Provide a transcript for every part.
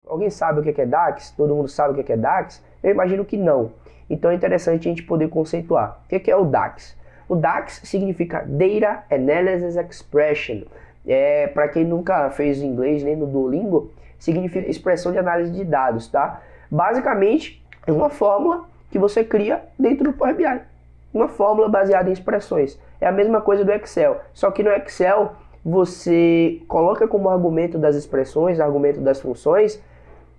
Alguém sabe o que é DAX? Todo mundo sabe o que é DAX? Eu imagino que não. Então é interessante a gente poder conceituar. O que é o DAX? O DAX significa Data Analysis Expression. Para quem nunca fez inglês nem no Duolingo, significa expressão de análise de dados, tá? Basicamente, é uma fórmula que você cria dentro do Power BI. Uma fórmula baseada em expressões. É a mesma coisa do Excel, só que no Excel você coloca como argumento das expressões, argumento das funções,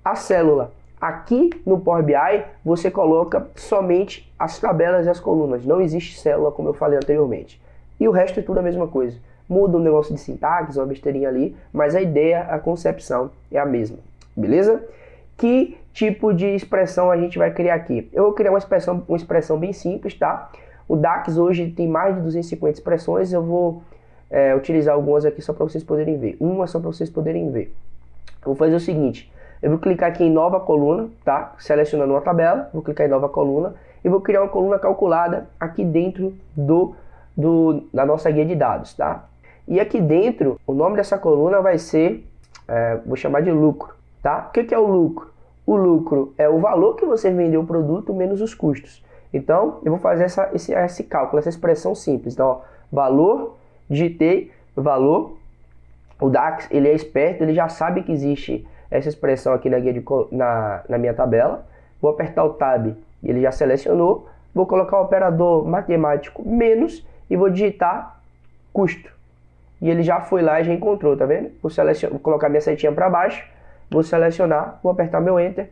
a célula. Aqui no Power BI você coloca somente as tabelas e as colunas. Não existe célula, como eu falei anteriormente. E o resto é tudo a mesma coisa. Muda um negócio de sintaxe, uma besteirinha ali, mas a ideia, a concepção é a mesma. Beleza? Que tipo de expressão a gente vai criar aqui? Eu vou criar uma expressão bem simples, tá? O DAX hoje tem mais de 250 expressões. Eu vou utilizar algumas aqui só para vocês poderem ver. Uma só para vocês poderem ver. Eu vou fazer o seguinte. Eu vou clicar aqui em nova coluna, tá? Selecionando uma tabela, vou clicar em nova coluna e vou criar uma coluna calculada aqui dentro da nossa guia de dados, tá? E aqui dentro, o nome dessa coluna vai ser, vou chamar de lucro, tá? O que é o lucro? O lucro é o valor que você vendeu o produto menos os custos. Então, eu vou fazer esse cálculo, essa expressão simples. Então, ó, valor, digitei, valor. O DAX, ele é esperto, ele já sabe que existe essa expressão aqui na minha tabela. Vou apertar o Tab, ele já selecionou. Vou colocar o operador matemático menos e vou digitar custo. E ele já foi lá e já encontrou, tá vendo? Vou colocar minha setinha para baixo, vou selecionar, vou apertar meu Enter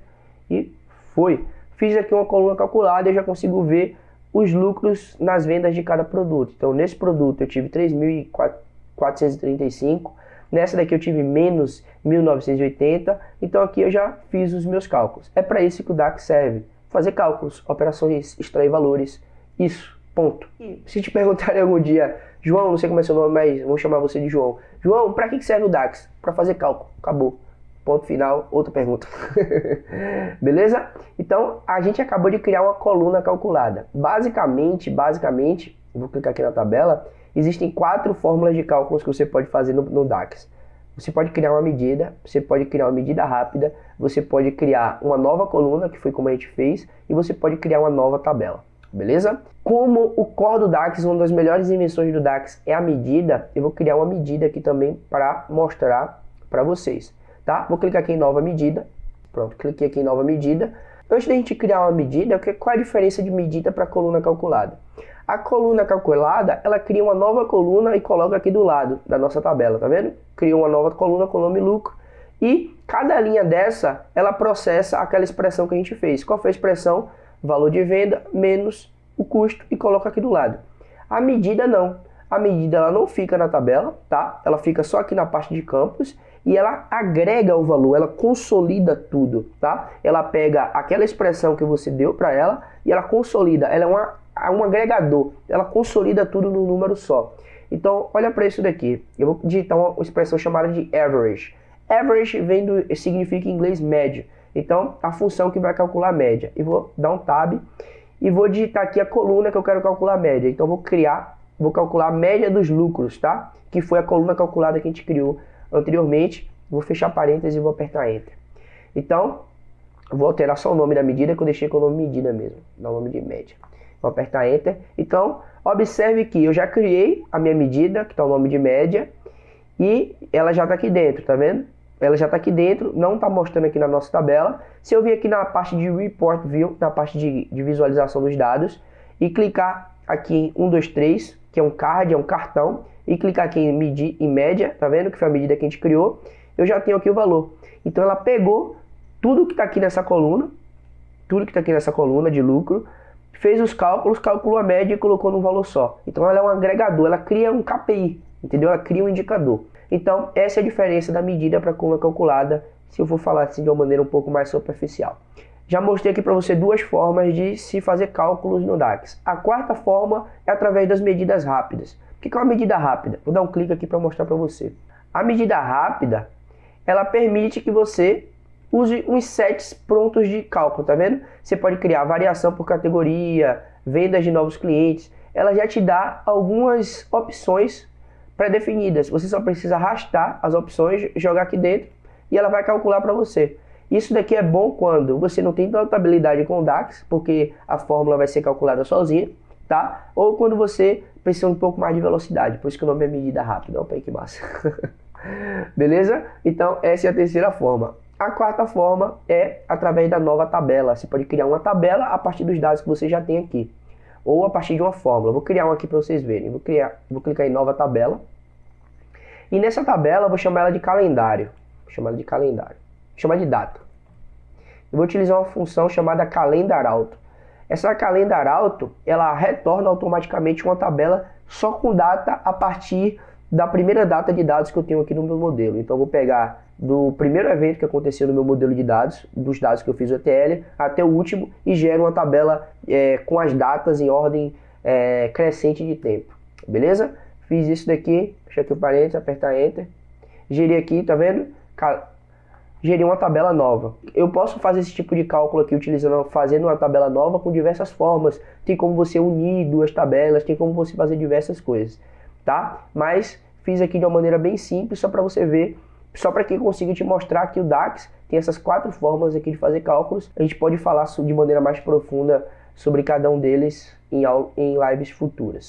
e foi. Fiz aqui uma coluna calculada e eu já consigo ver os lucros nas vendas de cada produto. Então, nesse produto eu tive 3.435, nessa daqui eu tive menos 1.980, então aqui eu já fiz os meus cálculos. É para isso que o DAX serve, fazer cálculos, operações, extrair valores, isso, ponto. E se te perguntarem algum dia, João, não sei como é seu nome, mas vou chamar você de João. João, para que serve o DAX? Para fazer cálculo, acabou. Ponto final, outra pergunta. Beleza? Então, a gente acabou de criar uma coluna calculada. Basicamente, vou clicar aqui na tabela, existem 4 fórmulas de cálculos que você pode fazer no DAX. Você pode criar uma medida, você pode criar uma medida rápida, você pode criar uma nova coluna, que foi como a gente fez, e você pode criar uma nova tabela. Beleza? Como o core do DAX, uma das melhores invenções do DAX é a medida, eu vou criar uma medida aqui também para mostrar para vocês. Tá? Vou clicar aqui em nova medida. Pronto, cliquei aqui em nova medida. Antes da gente criar uma medida, qual é a diferença de medida para coluna calculada? A coluna calculada, ela cria uma nova coluna e coloca aqui do lado da nossa tabela, tá vendo? Cria uma nova coluna com o nome lucro. E cada linha dessa, ela processa aquela expressão que a gente fez. Qual foi a expressão? Valor de venda menos o custo e coloca aqui do lado. A medida não. A medida ela não fica na tabela, tá? Ela fica só aqui na parte de campos. E ela agrega o valor, ela consolida tudo, tá? Ela pega aquela expressão que você deu para ela e ela consolida, ela é um agregador, ela consolida tudo num número só. Então, olha para isso daqui, eu vou digitar uma expressão chamada de average. Average significa em inglês média, então a função que vai calcular a média. E vou dar um Tab e vou digitar aqui a coluna que eu quero calcular a média. Então, vou calcular a média dos lucros, tá? Que foi a coluna calculada que a gente criou anteriormente. Vou fechar parênteses e vou apertar Enter. Então, vou alterar só o nome da medida que eu deixei com o nome medida mesmo, dá o nome de média. Vou apertar Enter. Então, observe que eu já criei a minha medida, que está o nome de média, e ela já está aqui dentro, tá vendo? Ela já está aqui dentro, não está mostrando aqui na nossa tabela. Se eu vir aqui na parte de Report View, na parte de visualização dos dados, e clicar aqui em 1, 2, 3, que é um card, é um cartão, e clicar aqui em medir em média, tá vendo? Que foi a medida que a gente criou. Eu já tenho aqui o valor. Então ela pegou tudo que está aqui nessa coluna, de lucro, fez os cálculos, calculou a média e colocou num valor só. Então ela é um agregador, ela cria um KPI, entendeu? Ela cria um indicador. Então essa é a diferença da medida para a coluna calculada, se eu for falar assim de uma maneira um pouco mais superficial. Já mostrei aqui para você 2 formas de se fazer cálculos no DAX. A 4ª forma é através das medidas rápidas. O que é uma medida rápida? Vou dar um clique aqui para mostrar para você. A medida rápida, ela permite que você use uns sets prontos de cálculo, tá vendo? Você pode criar variação por categoria, vendas de novos clientes. Ela já te dá algumas opções pré-definidas. Você só precisa arrastar as opções, jogar aqui dentro e ela vai calcular para você. Isso daqui é bom quando você não tem tanta habilidade com o DAX, porque a fórmula vai ser calculada sozinha, tá? Ou quando você precisa um pouco mais de velocidade, por isso que o nome é medida rápida. Opa aí, que massa. Beleza? Então, essa é a terceira forma. A quarta forma é através da nova tabela. Você pode criar uma tabela a partir dos dados que você já tem aqui, ou a partir de uma fórmula. Vou criar uma aqui para vocês verem. Vou clicar em nova tabela. E nessa tabela eu vou chamar ela de calendário. Vou chamar ela de calendário. Vou chamar de data. Eu vou utilizar uma função chamada calendarauto. Essa calendarauto, ela retorna automaticamente uma tabela só com data a partir da primeira data de dados que eu tenho aqui no meu modelo. Então eu vou pegar do primeiro evento que aconteceu no meu modelo de dados, dos dados que eu fiz o ETL, até o último, e gero uma tabela com as datas em ordem crescente de tempo. Beleza? Fiz isso daqui, fechar aqui o parênteses, apertar Enter. Geri aqui, tá vendo? Geri uma tabela nova. Eu posso fazer esse tipo de cálculo aqui fazendo uma tabela nova com diversas formas. Tem como você unir duas tabelas, tem como você fazer diversas coisas, tá? Mas fiz aqui de uma maneira bem simples, só para você ver, só para que eu consiga te mostrar que o DAX tem essas 4 formas aqui de fazer cálculos. A gente pode falar de maneira mais profunda sobre cada um deles em lives futuras.